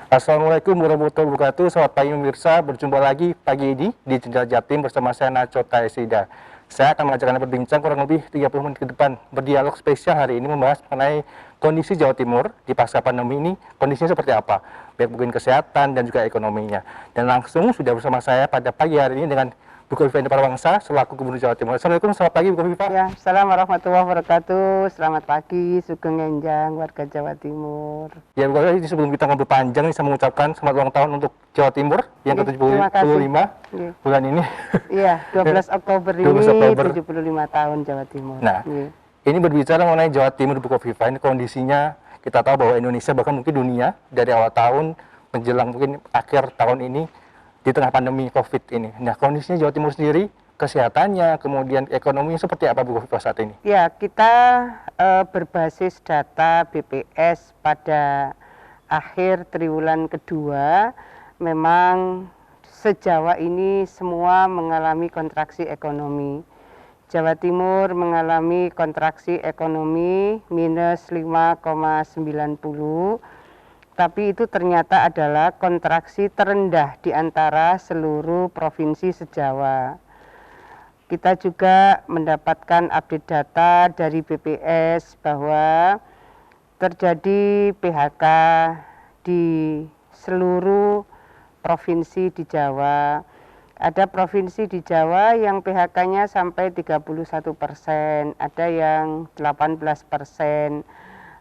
Assalamualaikum warahmatullahi wabarakatuh. Selamat pagi pemirsa, berjumpa lagi pagi ini di Jendela Jatim bersama saya Nacho Taesida. Saya akan mengajak Anda berbincang kurang lebih 30 menit ke depan, berdialog spesial hari ini membahas mengenai kondisi Jawa Timur di pasca pandemi ini, kondisinya seperti apa, baik mungkin kesehatan dan juga ekonominya. Dan langsung sudah bersama saya pada pagi hari ini dengan Bu Kofifa Indar Parawansa selaku Gubernur Jawa Timur. Assalamualaikum, selamat pagi Bu Kofifa. Ya, Assalamualaikum warahmatullahi wabarakatuh. Selamat pagi, Sugeng Enjang, warga Jawa Timur. Ya, Bu Kofifa, ini sebelum kita ngobrol panjang nih, saya mengucapkan selamat ulang tahun untuk Jawa Timur yang ke-75 bulan ini. Iya, 12 Oktober ini 12 Oktober. 75 tahun Jawa Timur. Nah, ini berbicara mengenai Jawa Timur, Bu Kofifa, ini kondisinya kita tahu bahwa Indonesia bahkan mungkin dunia dari awal tahun menjelang mungkin akhir tahun ini di tengah pandemi COVID ini. Nah, kondisinya Jawa Timur sendiri, kesehatannya, kemudian ekonominya seperti apa Bu Kofifa saat ini? Ya, kita berbasis data BPS pada akhir triwulan kedua, memang se-Jawa ini semua mengalami kontraksi ekonomi. Jawa Timur mengalami kontraksi ekonomi minus 5,90, tapi itu ternyata adalah kontraksi terendah di antara seluruh provinsi se-Jawa. Kita juga mendapatkan update data dari BPS bahwa terjadi PHK di seluruh provinsi di Jawa. Ada provinsi di Jawa yang PHK-nya sampai 31%, ada yang 18%,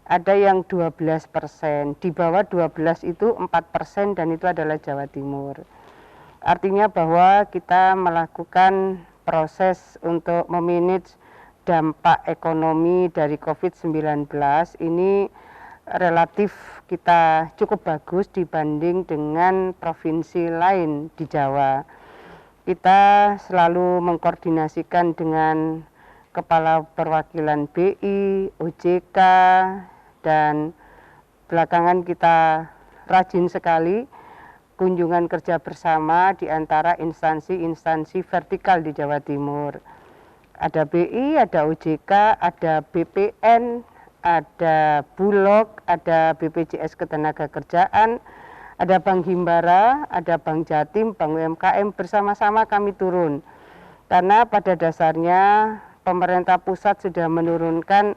ada yang 12%. Di bawah 12 itu 4% dan itu adalah Jawa Timur. Artinya bahwa kita melakukan proses untuk memanage dampak ekonomi dari COVID-19 ini relatif kita cukup bagus dibanding dengan provinsi lain di Jawa. Kita selalu mengkoordinasikan dengan Kepala Perwakilan BI, OJK, dan belakangan kita rajin sekali kunjungan kerja bersama di antara instansi-instansi vertikal di Jawa Timur. Ada BI, ada OJK, ada BPN, ada Bulog, ada BPJS Ketenagakerjaan, ada Bank Himbara, ada Bank Jatim, Bank UMKM, bersama-sama kami turun. Karena pada dasarnya pemerintah pusat sudah menurunkan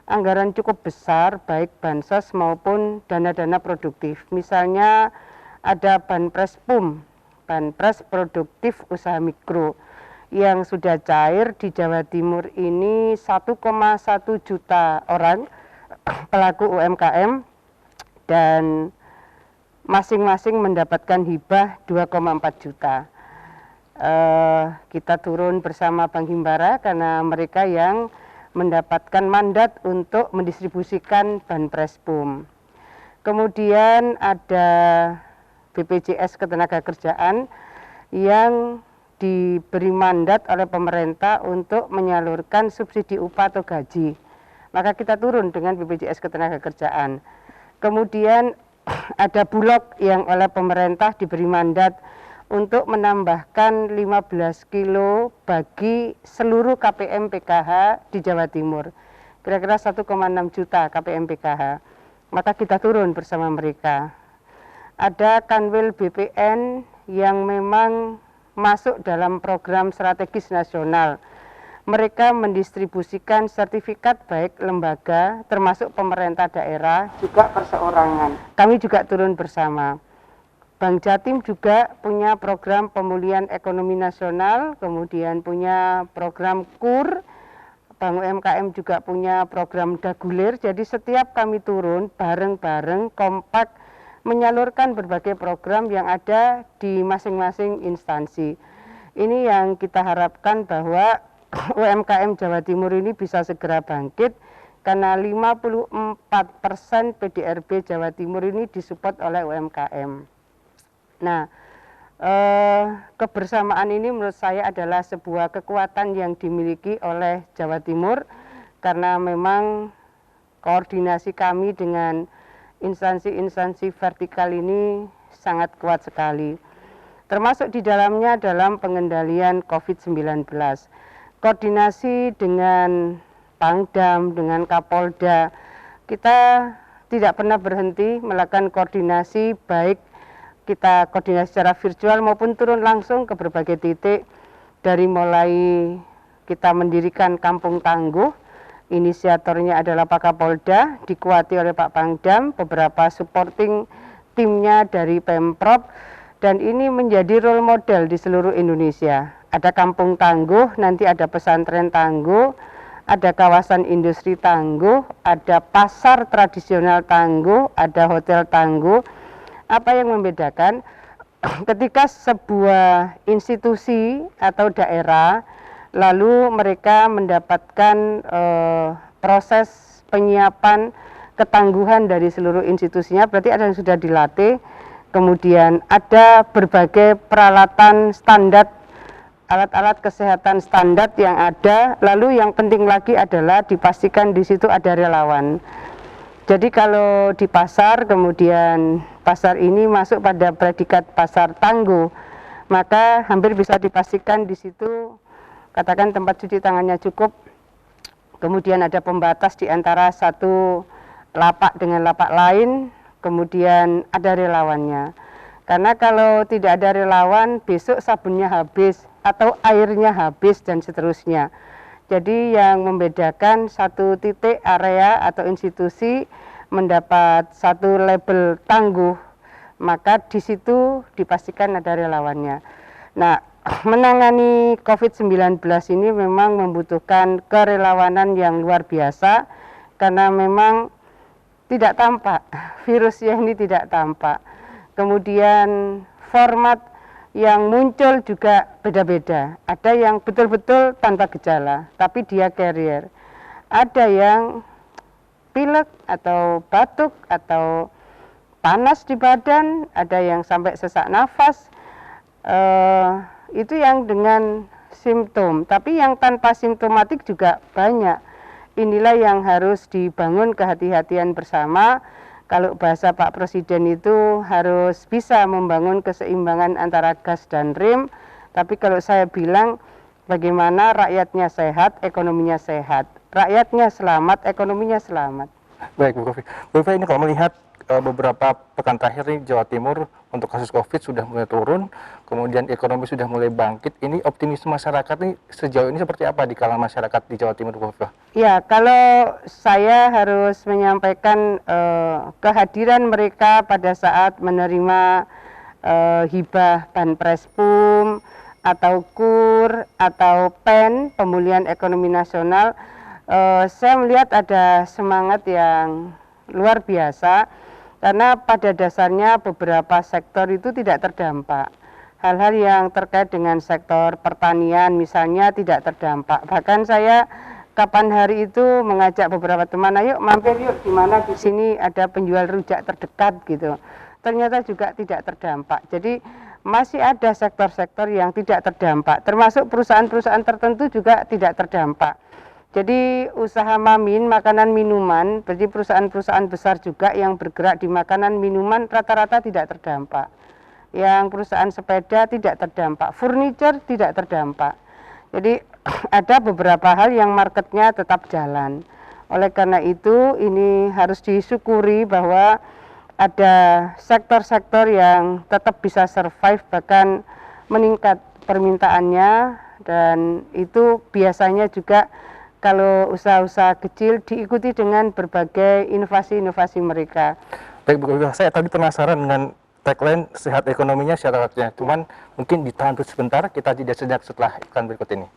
anggaran cukup besar, baik bansos maupun dana-dana produktif. Misalnya ada Banpres PUM, Banpres Produktif Usaha Mikro, yang sudah cair di Jawa Timur ini 1,1 juta orang pelaku UMKM dan masing-masing mendapatkan hibah 2,4 juta. Kita turun bersama Bank Himbara karena mereka yang mendapatkan mandat untuk mendistribusikan Banpres PUM. Kemudian ada BPJS Ketenagakerjaan yang diberi mandat oleh pemerintah untuk menyalurkan subsidi upah atau gaji. Maka kita turun dengan BPJS Ketenagakerjaan. Kemudian ada Bulog yang oleh pemerintah diberi mandat untuk menambahkan 15 kilo bagi seluruh KPM PKH di Jawa Timur. Kira-kira 1,6 juta KPM PKH. Maka kita turun bersama mereka. Ada Kanwil BPN yang memang masuk dalam program strategis nasional. Mereka mendistribusikan sertifikat baik lembaga termasuk pemerintah daerah juga perseorangan. Kami juga turun bersama. Bank Jatim juga punya program pemulihan ekonomi nasional, kemudian punya program KUR, Bank UMKM juga punya program Dagulir. Jadi setiap kami turun bareng-bareng kompak menyalurkan berbagai program yang ada di masing-masing instansi. Ini yang kita harapkan bahwa UMKM Jawa Timur ini bisa segera bangkit karena 54% PDRB Jawa Timur ini disupport oleh UMKM. Nah, kebersamaan ini menurut saya adalah sebuah kekuatan yang dimiliki oleh Jawa Timur karena memang koordinasi kami dengan instansi-instansi vertikal ini sangat kuat sekali. Termasuk di dalamnya dalam pengendalian COVID-19. Koordinasi dengan Pangdam, dengan Kapolda, kita tidak pernah berhenti melakukan koordinasi, baik kita koordinasi secara virtual maupun turun langsung ke berbagai titik, dari mulai kita mendirikan Kampung Tangguh, inisiatornya adalah Pak Kapolda, dikuati oleh Pak Pangdam, beberapa supporting timnya dari Pemprov, dan ini menjadi role model di seluruh Indonesia. Ada Kampung Tangguh, nanti ada pesantren tangguh, ada kawasan industri tangguh, ada pasar tradisional tangguh, ada hotel tangguh. Apa yang membedakan? Ketika sebuah institusi atau daerah lalu mereka mendapatkan proses penyiapan ketangguhan dari seluruh institusinya, berarti ada yang sudah dilatih, kemudian ada berbagai peralatan standar, alat-alat kesehatan standar yang ada, lalu yang penting lagi adalah dipastikan di situ ada relawan. Jadi kalau di pasar, kemudian pasar ini masuk pada predikat pasar tangguh, maka hampir bisa dipastikan di situ, katakan tempat cuci tangannya cukup, kemudian ada pembatas di antara satu lapak dengan lapak lain, kemudian ada relawannya. Karena kalau tidak ada relawan, besok sabunnya habis atau airnya habis dan seterusnya. Jadi yang membedakan satu titik area atau institusi mendapat satu label tangguh, maka di situ dipastikan ada relawannya. Nah, menangani COVID-19 ini memang membutuhkan kerelawanan yang luar biasa, karena memang tidak tampak, virusnya ini tidak tampak. Kemudian format yang muncul juga beda-beda. Ada yang betul-betul tanpa gejala, tapi dia carrier. Ada yang pilek atau batuk atau panas di badan, ada yang sampai sesak nafas. Itu yang dengan simptom, tapi yang tanpa simptomatik juga banyak. Inilah yang harus dibangun kehati-hatian bersama. Kalau bahasa Pak Presiden itu harus bisa membangun keseimbangan antara gas dan rem, tapi kalau saya bilang bagaimana rakyatnya sehat, ekonominya sehat. Rakyatnya selamat, ekonominya selamat. Baik, Bu Kofi. Bu Kofi, ini kalau melihat beberapa pekan terakhir nih Jawa Timur untuk kasus COVID sudah mulai turun, kemudian ekonomi sudah mulai bangkit. Ini optimisme masyarakat nih sejauh ini seperti apa di kalangan masyarakat di Jawa Timur, Bu Kofi? Ya, kalau saya harus menyampaikan kehadiran mereka pada saat menerima hibah Banpres PUM atau KUR atau PEN, Pemulihan Ekonomi Nasional, saya melihat ada semangat yang luar biasa. Karena pada dasarnya beberapa sektor itu tidak terdampak. Hal-hal yang terkait dengan sektor pertanian misalnya tidak terdampak. Bahkan saya kapan hari itu mengajak beberapa teman, ayo mampir yuk, di mana di sini ada penjual rujak terdekat gitu. Ternyata juga tidak terdampak. Jadi masih ada sektor-sektor yang tidak terdampak. Termasuk perusahaan-perusahaan tertentu juga tidak terdampak. Jadi usaha Mamin, makanan minuman, berarti perusahaan-perusahaan besar juga yang bergerak di makanan minuman rata-rata tidak terdampak. Yang perusahaan sepeda tidak terdampak, furniture tidak terdampak. Jadi ada beberapa hal yang marketnya tetap jalan. Oleh karena itu ini harus disyukuri bahwa ada sektor-sektor yang tetap bisa survive, bahkan meningkat permintaannya, dan itu biasanya juga kalau usaha-usaha kecil diikuti dengan berbagai inovasi-inovasi mereka. Baik, Bu Kofi, saya tadi penasaran dengan tagline sehat ekonominya, sehat rakyatnya. Cuman mungkin ditahan sebentar, kita jeda sejenak setelah iklan berikut ini.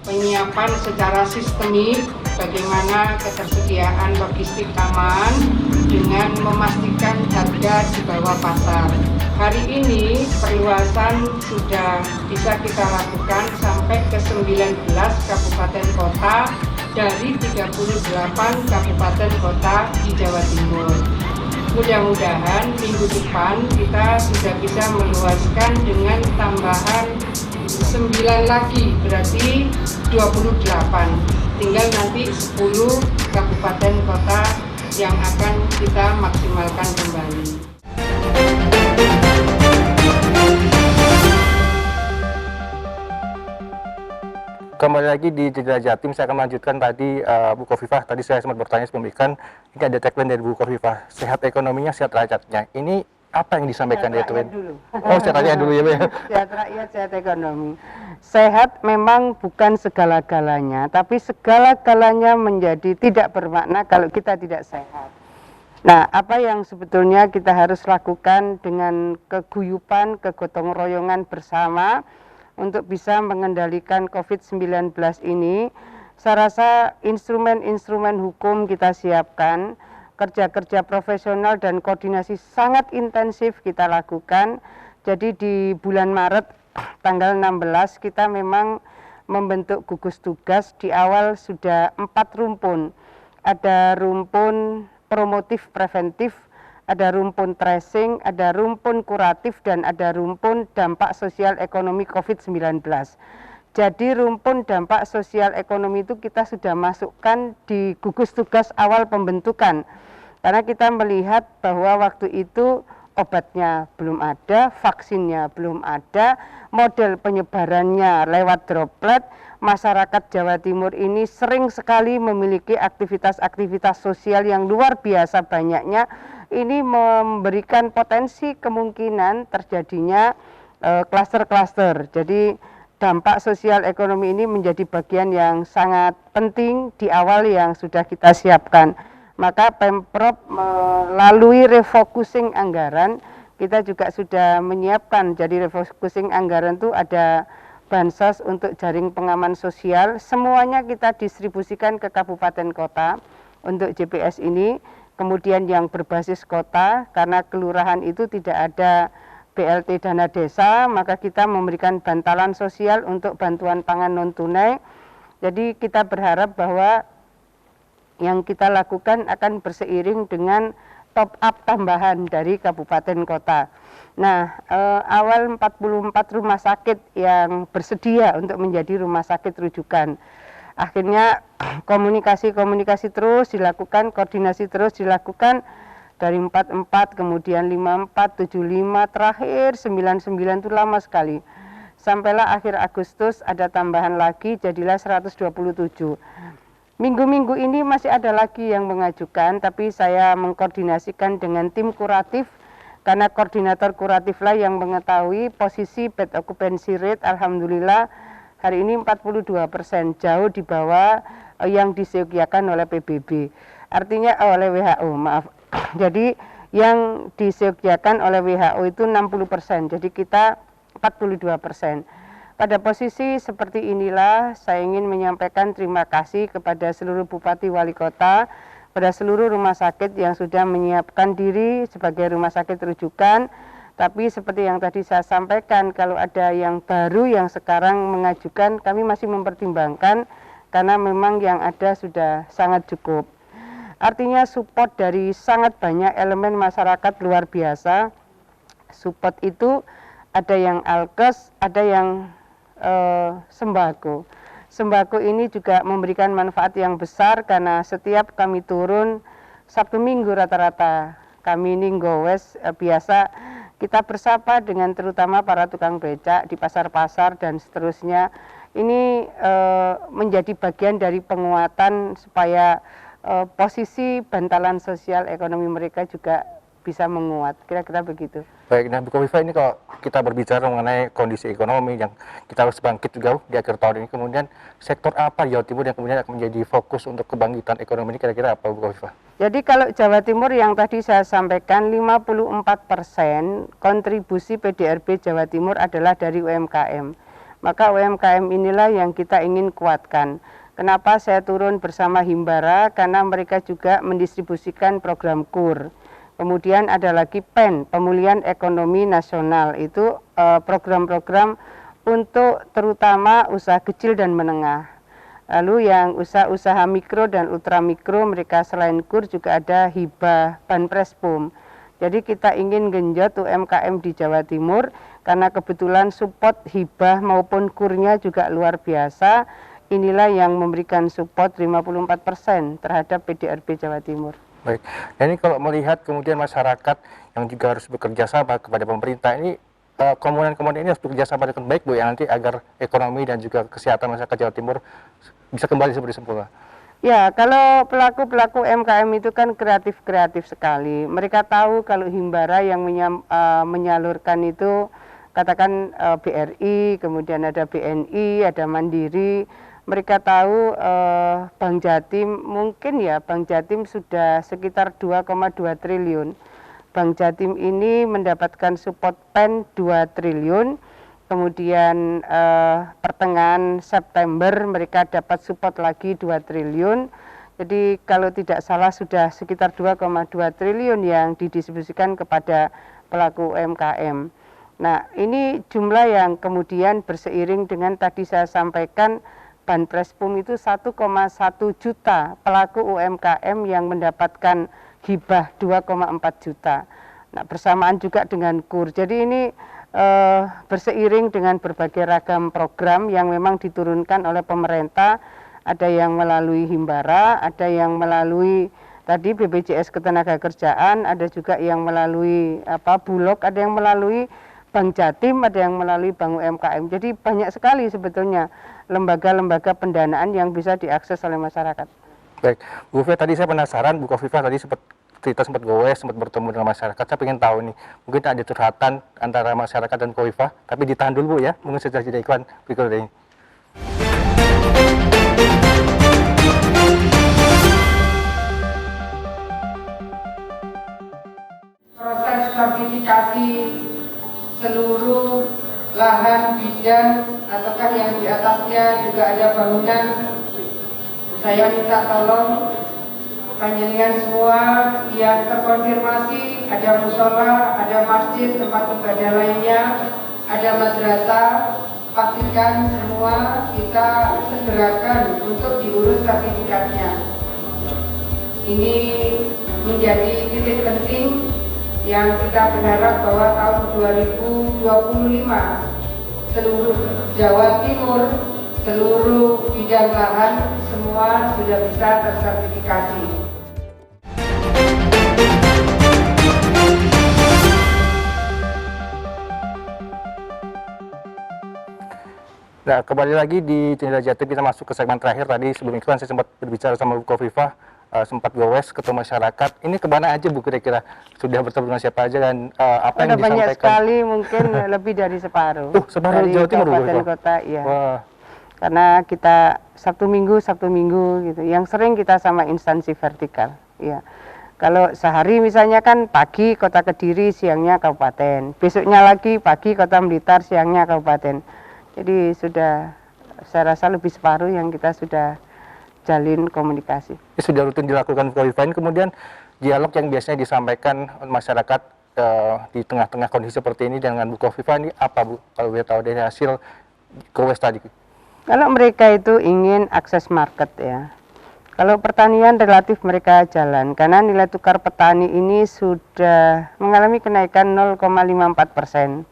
Penyiapan secara sistemik, bagaimana ketersediaan logistik aman dengan memastikan harga di bawah pasar. Hari ini perluasan sudah bisa kita lakukan sampai ke 19 kabupaten kota dari 38 kabupaten kota di Jawa Timur. Mudah-mudahan minggu depan kita sudah bisa meluaskan dengan tambahan 9 lagi, berarti 28. Tinggal nanti 10 kabupaten kota yang akan kita maksimalkan kembali. Kembali lagi di Jendela Jatim, saya akan melanjutkan tadi Bu Khofifah. Tadi saya sempat bertanya sebelum ikan, ini ada tagline dari Bu Khofifah, sehat ekonominya, sehat rakyatnya. Ini apa yang disampaikan dari itu? Oh, sehat rakyat dulu ya, Bu. Sehat rakyat, sehat ekonomi. Sehat memang bukan segala-galanya, tapi segala-galanya menjadi tidak bermakna kalau kita tidak sehat. Nah, apa yang sebetulnya kita harus lakukan dengan keguyupan, kegotong royongan bersama untuk bisa mengendalikan COVID-19 ini? Saya rasa instrumen-instrumen hukum kita siapkan, kerja-kerja profesional dan koordinasi sangat intensif kita lakukan. Jadi di bulan Maret tanggal 16 kita memang membentuk gugus tugas. Di awal sudah 4 rumpun. Ada rumpun promotif preventif, ada rumpun tracing, ada rumpun kuratif, dan ada rumpun dampak sosial ekonomi COVID-19. Jadi rumpun dampak sosial ekonomi itu kita sudah masukkan di gugus tugas awal pembentukan. Karena kita melihat bahwa waktu itu obatnya belum ada, vaksinnya belum ada, model penyebarannya lewat droplet, masyarakat Jawa Timur ini sering sekali memiliki aktivitas-aktivitas sosial yang luar biasa banyaknya. Ini memberikan potensi kemungkinan terjadinya klaster-klaster. Jadi dampak sosial ekonomi ini menjadi bagian yang sangat penting di awal yang sudah kita siapkan. Maka Pemprov melalui refocusing anggaran, kita juga sudah menyiapkan. Jadi refocusing anggaran itu ada bansos untuk jaring pengaman sosial, semuanya kita distribusikan ke kabupaten kota untuk JPS ini. Kemudian yang berbasis kota, karena kelurahan itu tidak ada BLT dana desa, maka kita memberikan bantalan sosial untuk bantuan pangan non tunai. Jadi kita berharap bahwa yang kita lakukan akan berseiring dengan top up tambahan dari kabupaten kota. Nah, awal 44 rumah sakit yang bersedia untuk menjadi rumah sakit rujukan. Akhirnya komunikasi terus dilakukan, koordinasi terus dilakukan dari 44, kemudian 54, 75, terakhir 99 itu lama sekali. Sampailah akhir Agustus ada tambahan lagi, jadilah 127. Minggu-minggu ini masih ada lagi yang mengajukan, tapi saya mengkoordinasikan dengan tim kuratif, karena koordinator kuratiflah yang mengetahui posisi bed occupancy rate. Alhamdulillah hari ini 42%, jauh di bawah yang diseogiakan oleh PBB. Artinya oleh WHO, maaf. Jadi yang diseogiakan oleh WHO itu 60%, jadi kita 42%. Pada posisi seperti inilah saya ingin menyampaikan terima kasih kepada seluruh bupati wali kota, pada seluruh rumah sakit yang sudah menyiapkan diri sebagai rumah sakit rujukan. Tapi seperti yang tadi saya sampaikan, kalau ada yang baru yang sekarang mengajukan, kami masih mempertimbangkan karena memang yang ada sudah sangat cukup. Artinya support dari sangat banyak elemen masyarakat luar biasa. Support itu ada yang alkes, ada yang sembako. Sembako ini juga memberikan manfaat yang besar karena setiap kami turun Sabtu Minggu rata-rata kami ini gowes biasa kita bersapa dengan terutama para tukang becak di pasar-pasar dan seterusnya. Ini menjadi bagian dari penguatan supaya posisi bantalan sosial ekonomi mereka juga bisa menguat, kira-kira begitu. Baik, nah Bu Khofifah, ini kalau kita berbicara mengenai kondisi ekonomi yang kita harus bangkit juga di akhir tahun ini, kemudian sektor apa Jawa Timur yang kemudian akan menjadi fokus untuk kebangkitan ekonomi ini, kira-kira apa Bu Khofifah? Jadi kalau Jawa Timur yang tadi saya sampaikan 54% kontribusi PDRB Jawa Timur adalah dari UMKM. Maka UMKM inilah yang kita ingin kuatkan. Kenapa saya turun bersama Himbara? Karena mereka juga mendistribusikan program KUR. Kemudian ada lagi PEN, Pemulihan Ekonomi Nasional, itu program-program untuk terutama usaha kecil dan menengah. Lalu yang usaha-usaha mikro dan ultramikro, mereka selain KUR juga ada hibah banpres PUM. Jadi kita ingin genjot UMKM di Jawa Timur karena kebetulan support hibah maupun KUR-nya juga luar biasa. Inilah yang memberikan support 54% terhadap PDRB Jawa Timur. Baik, nah ini kalau melihat kemudian masyarakat yang juga harus bekerja sama kepada pemerintah ini, komponen-komponen ini harus bekerja sama dengan baik, Bu, ya, nanti agar ekonomi dan juga kesehatan masyarakat Jawa Timur bisa kembali seperti semula. Ya, kalau pelaku-pelaku UMKM itu kan kreatif-kreatif sekali. Mereka tahu kalau Himbara yang menyalurkan itu, katakan BRI, kemudian ada BNI, ada Mandiri. Mereka tahu Bank Jatim, mungkin ya Bank Jatim sudah sekitar 2,2 triliun. Bank Jatim ini mendapatkan support PEN 2 triliun. Kemudian pertengahan September mereka dapat support lagi 2 triliun. Jadi kalau tidak salah sudah sekitar 2,2 triliun yang didistribusikan kepada pelaku UMKM. Nah, ini jumlah yang kemudian berseiring dengan tadi saya sampaikan Banprespum itu 1,1 juta pelaku UMKM yang mendapatkan hibah 2,4 juta. Nah, bersamaan juga dengan KUR. Jadi ini berseiring dengan berbagai ragam program yang memang diturunkan oleh pemerintah, ada yang melalui Himbara, ada yang melalui tadi BPJS Ketenagakerjaan, ada juga yang melalui Bulog, ada yang melalui Bank Jatim, ada yang melalui Bank UMKM. Jadi banyak sekali sebetulnya lembaga-lembaga pendanaan yang bisa diakses oleh masyarakat. Baik, Bu Kofifa, tadi saya penasaran, Bu Kofifa tadi sempat goes, sempat bertemu dengan masyarakat. Saya ingin tahu nih, mungkin ada curhatan antara masyarakat dan Kofifa, tapi ditahan dulu, Bu, ya, mungkin setelah jeda iklan berikut ini. Proses sertifikasi seluruh lahan bidang ataukah yang di atasnya juga ada bangunan, saya minta tolong panjenengan semua yang terkonfirmasi ada musola, ada masjid, tempat ibadah lainnya, ada madrasah, pastikan semua kita segerakan untuk diurus sertifikatnya. Ini menjadi titik penting yang kita berharap bahwa tahun 2025 seluruh Jawa Timur, seluruh bidang lahan semua sudah bisa tersertifikasi. Nah, kembali lagi di Jendela Jatim, kita masuk ke segmen terakhir. Tadi sebelum iklan saya sempat berbicara sama Bu Kofifa, sempat goes ketemu masyarakat. Ini kemana aja, Bu, kira-kira? Sudah bertemu dengan siapa aja dan apa yang disampaikan? Banyak sekali, mungkin lebih dari separuh. Separuh dari Jawa Timur, Bu kabupaten Kofifa? kota, ya. Wah. Karena kita Sabtu Minggu gitu. Yang sering kita sama instansi vertikal, ya. Kalau sehari misalnya kan pagi Kota Kediri, siangnya kabupaten. Besoknya lagi pagi Kota Blitar, siangnya kabupaten. Jadi sudah, saya rasa lebih separuh yang kita sudah jalin komunikasi. Sudah rutin dilakukan Bu Kofifa. Kemudian dialog yang biasanya disampaikan masyarakat di tengah-tengah kondisi seperti ini dengan Bu Kofifa ini apa, Bu? Kalau boleh tahu dari hasil goes tadi. Kalau mereka itu ingin akses market, ya. Kalau pertanian relatif mereka jalan, karena nilai tukar petani ini sudah mengalami kenaikan 0,54%.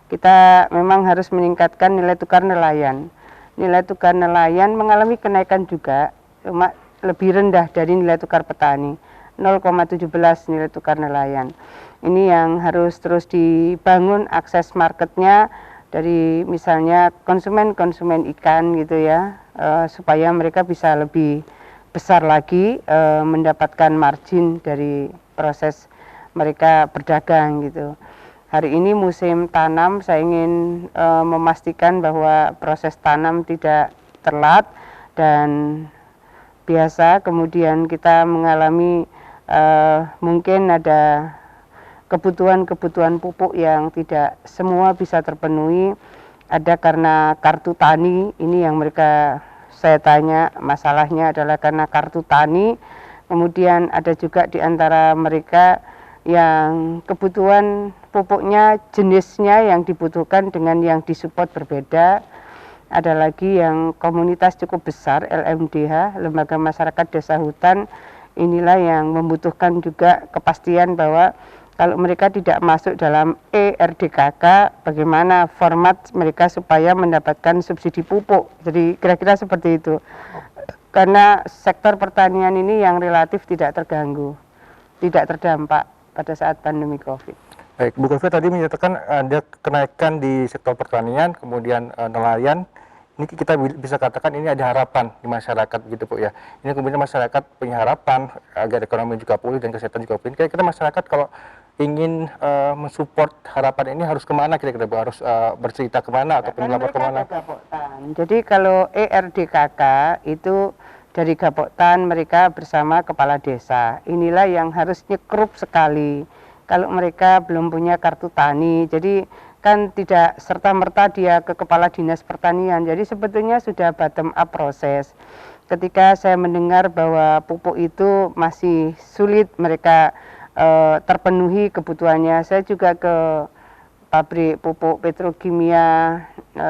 Kita memang harus meningkatkan nilai tukar nelayan. Nilai tukar nelayan mengalami kenaikan juga, cuma lebih rendah dari nilai tukar petani, 0,17 nilai tukar nelayan. Ini yang harus terus dibangun akses marketnya dari misalnya konsumen ikan gitu ya, supaya mereka bisa lebih besar lagi mendapatkan margin dari proses mereka berdagang gitu. Hari ini musim tanam, saya ingin memastikan bahwa proses tanam tidak telat dan biasa. Kemudian kita mengalami mungkin ada kebutuhan pupuk yang tidak semua bisa terpenuhi. Ada karena kartu tani, ini yang saya tanya masalahnya adalah karena kartu tani. Kemudian ada juga di antara mereka yang kebutuhan pupuknya, jenisnya yang dibutuhkan dengan yang disupport berbeda. Ada lagi yang komunitas cukup besar, LMDH, Lembaga Masyarakat Desa Hutan, inilah yang membutuhkan juga kepastian bahwa kalau mereka tidak masuk dalam ERDKK, bagaimana format mereka supaya mendapatkan subsidi pupuk. Jadi kira-kira seperti itu. Karena sektor pertanian ini yang relatif tidak terganggu, tidak terdampak pada saat pandemi COVID. Baik, Bu Kofi tadi menyatakan ada kenaikan di sektor pertanian, kemudian nelayan. Ini kita bisa katakan ini ada harapan di masyarakat gitu Bu ya. Ini kemudian masyarakat punya harapan agar ekonomi juga pulih dan kesehatan juga pulih. Kira-kira masyarakat kalau ingin mensupport harapan ini harus kemana kira-kira Bu? Harus bercerita kemana ataupun melapor kemana? Jadi kalau ERDKK itu dari Gapoktan mereka bersama kepala desa. Inilah yang harus nyekrup sekali. Kalau mereka belum punya kartu tani, jadi kan tidak serta-merta dia ke kepala dinas pertanian. Jadi sebetulnya sudah bottom up proses. Ketika saya mendengar bahwa pupuk itu masih sulit mereka terpenuhi kebutuhannya, saya juga ke pabrik pupuk petrokimia,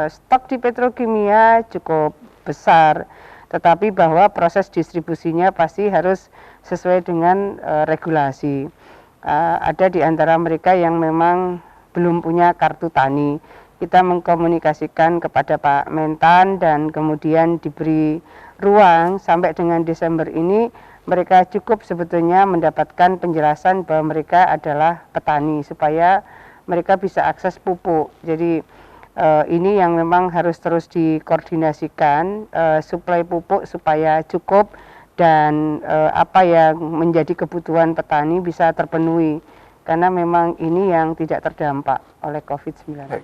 stok di petrokimia cukup besar, tetapi bahwa proses distribusinya pasti harus sesuai dengan regulasi. Ada di antara mereka yang memang belum punya kartu tani. Kita mengkomunikasikan kepada Pak Mentan dan kemudian diberi ruang sampai dengan Desember ini mereka cukup sebetulnya mendapatkan penjelasan bahwa mereka adalah petani supaya mereka bisa akses pupuk. Jadi ini yang memang harus terus dikoordinasikan, suplai pupuk supaya cukup dan apa yang menjadi kebutuhan petani bisa terpenuhi karena memang ini yang tidak terdampak oleh COVID-19.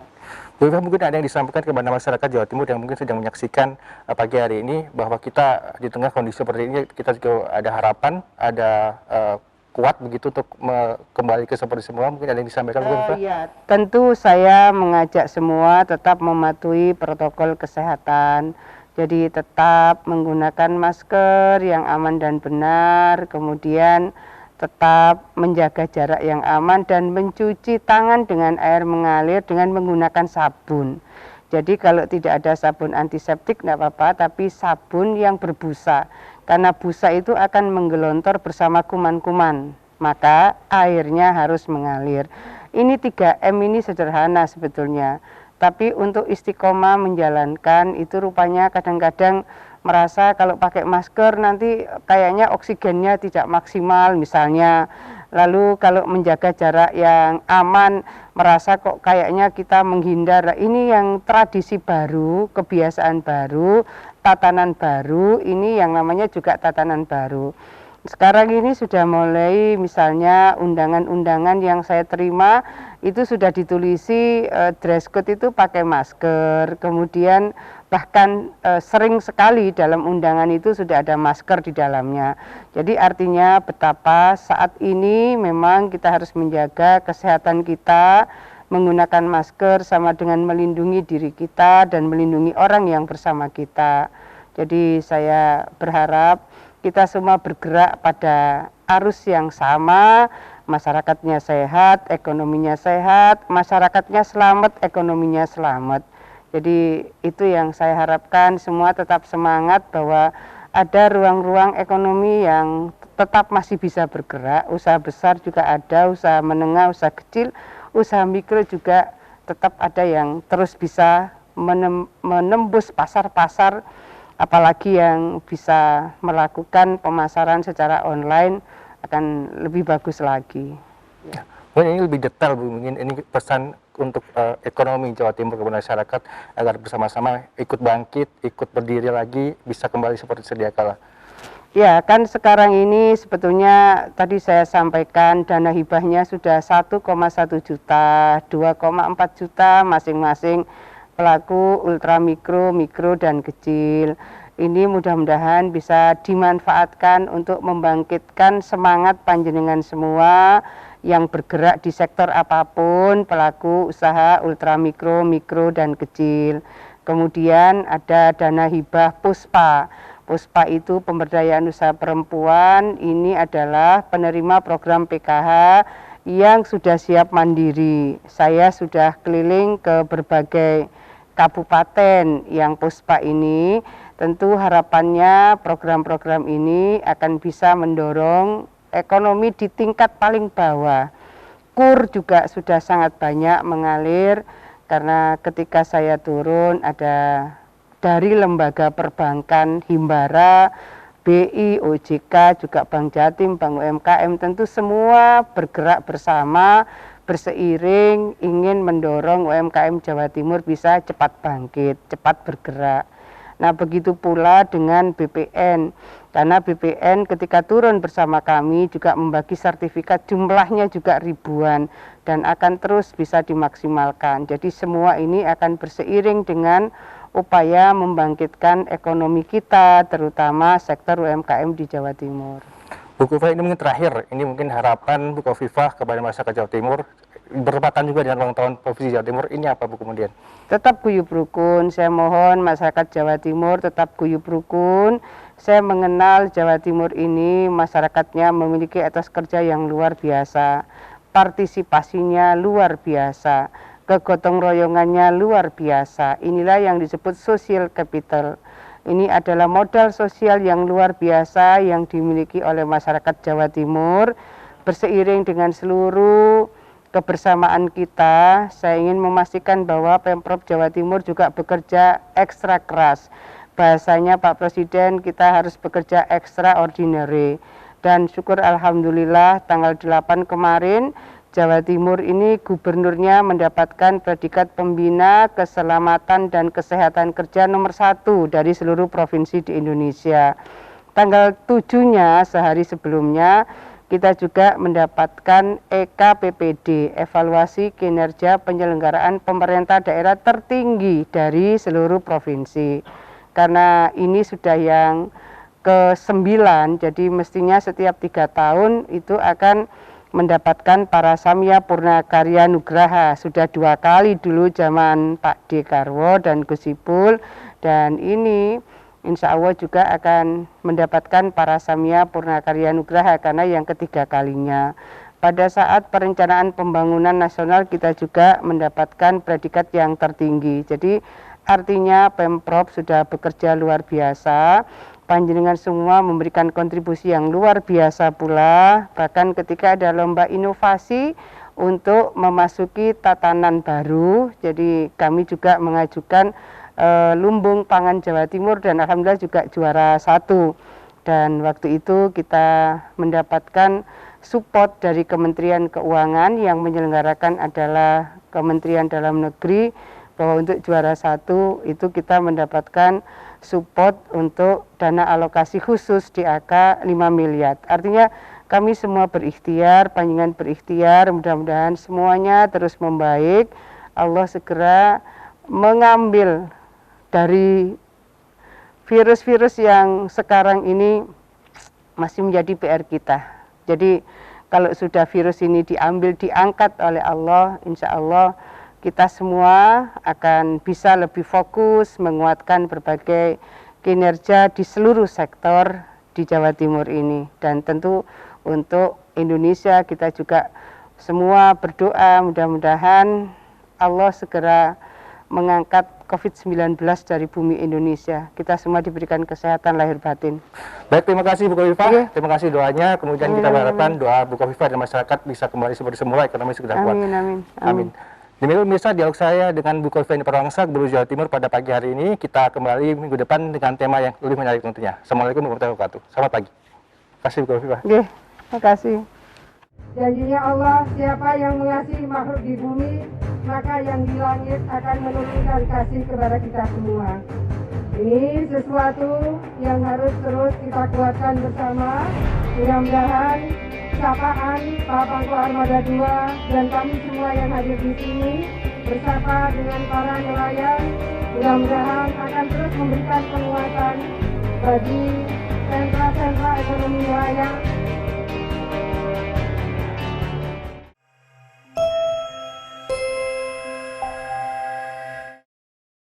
Bu Eva, mungkin ada yang disampaikan kepada masyarakat Jawa Timur yang mungkin sedang menyaksikan pagi hari ini bahwa kita di tengah kondisi seperti ini kita juga ada harapan, ada kuat begitu untuk kembali ke seperti semula. Mungkin ada yang disampaikan Bu Eva? Ya, tentu saya mengajak semua tetap mematuhi protokol kesehatan. Jadi tetap menggunakan masker yang aman dan benar, kemudian tetap menjaga jarak yang aman dan mencuci tangan dengan air mengalir dengan menggunakan sabun. Jadi kalau tidak ada sabun antiseptik tidak apa-apa, tapi sabun yang berbusa. Karena busa itu akan menggelontor bersama kuman-kuman, maka airnya harus mengalir. Ini 3M ini sederhana sebetulnya. Tapi untuk istiqomah menjalankan itu rupanya kadang-kadang merasa kalau pakai masker nanti kayaknya oksigennya tidak maksimal misalnya. Lalu kalau menjaga jarak yang aman merasa kok kayaknya kita menghindar. Ini yang tradisi baru, kebiasaan baru, tatanan baru, ini yang namanya juga tatanan baru. Sekarang ini sudah mulai misalnya undangan-undangan yang saya terima itu sudah ditulisi dress code itu pakai masker, kemudian bahkan sering sekali dalam undangan itu sudah ada masker di dalamnya. Jadi artinya betapa saat ini memang kita harus menjaga kesehatan kita, menggunakan masker sama dengan melindungi diri kita dan melindungi orang yang bersama kita. Jadi saya berharap kita semua bergerak pada arus yang sama, masyarakatnya sehat, ekonominya sehat, masyarakatnya selamat, ekonominya selamat. Jadi itu yang saya harapkan semua tetap semangat bahwa ada ruang-ruang ekonomi yang tetap masih bisa bergerak, usaha besar juga ada, usaha menengah, usaha kecil, usaha mikro juga tetap ada yang terus bisa menembus pasar-pasar, apalagi yang bisa melakukan pemasaran secara online akan lebih bagus lagi. Ya. Mungkin ini lebih detail Bu, mungkin ini pesan untuk ekonomi Jawa Timur kepada masyarakat agar bersama-sama ikut bangkit, ikut berdiri lagi, bisa kembali seperti sedia kala. Ya, kan sekarang ini sebetulnya tadi saya sampaikan dana hibahnya sudah 1,1 juta, 2,4 juta masing-masing pelaku ultramikro, mikro, dan kecil. Ini mudah-mudahan bisa dimanfaatkan untuk membangkitkan semangat panjenengan semua yang bergerak di sektor apapun, pelaku usaha ultramikro, mikro, dan kecil. Kemudian ada dana hibah Puspa. Puspa itu pemberdayaan usaha perempuan, ini adalah penerima program PKH yang sudah siap mandiri. Saya sudah keliling ke berbagai kabupaten yang Puspa ini, tentu harapannya program-program ini akan bisa mendorong ekonomi di tingkat paling bawah. KUR juga sudah sangat banyak mengalir karena ketika saya turun ada dari lembaga perbankan Himbara, BI, OJK, juga Bank Jatim, Bank UMKM, tentu semua bergerak bersama berseiring ingin mendorong UMKM Jawa Timur bisa cepat bangkit, cepat bergerak. Nah, begitu pula dengan BPN, karena BPN ketika turun bersama kami juga membagi sertifikat, jumlahnya juga ribuan dan akan terus bisa dimaksimalkan. Jadi semua ini akan berseiring dengan upaya membangkitkan ekonomi kita, terutama sektor UMKM di Jawa Timur. Bu Kofifa, ini mungkin terakhir, ini mungkin harapan Bu Kofifa kepada masyarakat Jawa Timur, bertepatan juga dengan ulang tahun Provinsi Jawa Timur, ini apa Bu kemudian? Tetap guyup rukun, saya mohon masyarakat Jawa Timur tetap guyup rukun. Saya mengenal Jawa Timur ini, masyarakatnya memiliki etos kerja yang luar biasa, partisipasinya luar biasa, kegotong royongannya luar biasa. Inilah yang disebut social capital. Ini adalah modal sosial yang luar biasa yang dimiliki oleh masyarakat Jawa Timur. Berseiring dengan seluruh kebersamaan kita, saya ingin memastikan bahwa Pemprov Jawa Timur juga bekerja ekstra keras. Bahasanya Pak Presiden, kita harus bekerja extraordinary. Dan syukur alhamdulillah tanggal 8 kemarin Jawa Timur ini gubernurnya mendapatkan predikat pembina keselamatan dan kesehatan kerja nomor 1 dari seluruh provinsi di Indonesia. Tanggal 7-nya sehari sebelumnya kita juga mendapatkan EKPPD, evaluasi kinerja penyelenggaraan pemerintah daerah tertinggi dari seluruh provinsi. Karena ini sudah yang ke-9, jadi mestinya setiap 3 tahun itu akan mendapatkan Parasamya Purnakarya Nugraha. Sudah 2 kali dulu zaman Pak Dekarwo dan Gus Ipul, dan ini insya Allah juga akan mendapatkan Parasamya Purnakarya Nugraha karena yang ketiga kalinya. Pada saat perencanaan pembangunan nasional kita juga mendapatkan predikat yang tertinggi. Jadi artinya Pemprov sudah bekerja luar biasa. Panjenengan semua memberikan kontribusi yang luar biasa pula, bahkan ketika ada lomba inovasi untuk memasuki tatanan baru, jadi kami juga mengajukan lumbung pangan Jawa Timur dan alhamdulillah juga juara 1. Dan waktu itu kita mendapatkan support dari Kementerian Keuangan yang menyelenggarakan adalah Kementerian Dalam Negeri, bahwa untuk juara 1 itu kita mendapatkan support untuk dana alokasi khusus DAK 5 miliar. Artinya kami semua berikhtiar, panjenengan berikhtiar, mudah-mudahan semuanya terus membaik. Allah segera mengambil dari virus-virus yang sekarang ini masih menjadi PR kita. Jadi kalau sudah virus ini diambil, diangkat oleh Allah, insya Allah kita semua akan bisa lebih fokus menguatkan berbagai kinerja di seluruh sektor di Jawa Timur ini. Dan tentu untuk Indonesia kita juga semua berdoa mudah-mudahan Allah segera mengangkat COVID-19 dari bumi Indonesia. Kita semua diberikan kesehatan lahir batin. Baik, terima kasih Bu Kofifa. Oke. Terima kasih doanya. Kemudian kita berharapkan doa Bu Kofifa dan masyarakat bisa kembali seperti semula, ekonomi segera kuat. Amin, amin. Amin. Demikian pemirsa dialog saya dengan Bu Kofifa Indiprawangsa, Gubernur Jawa Timur pada pagi hari ini. Kita kembali minggu depan dengan tema yang lebih menarik tentunya. Assalamualaikum warahmatullahi wabarakatuh. Selamat pagi. Terima kasih Bu Kofifa. Oke, terima kasih. Janjinya Allah, siapa yang mengasihi makhluk di bumi, maka yang di langit akan menurunkan kasih kepada kita semua. Ini sesuatu yang harus terus kita kuatkan bersama. Mudah-mudahan sapaan Pak Pangko Armada 2 dan kami semua yang hadir di sini bersama dengan para nelayan, mudah-mudahan akan terus memberikan penguatan bagi sentra-sentra ekonomi nelayan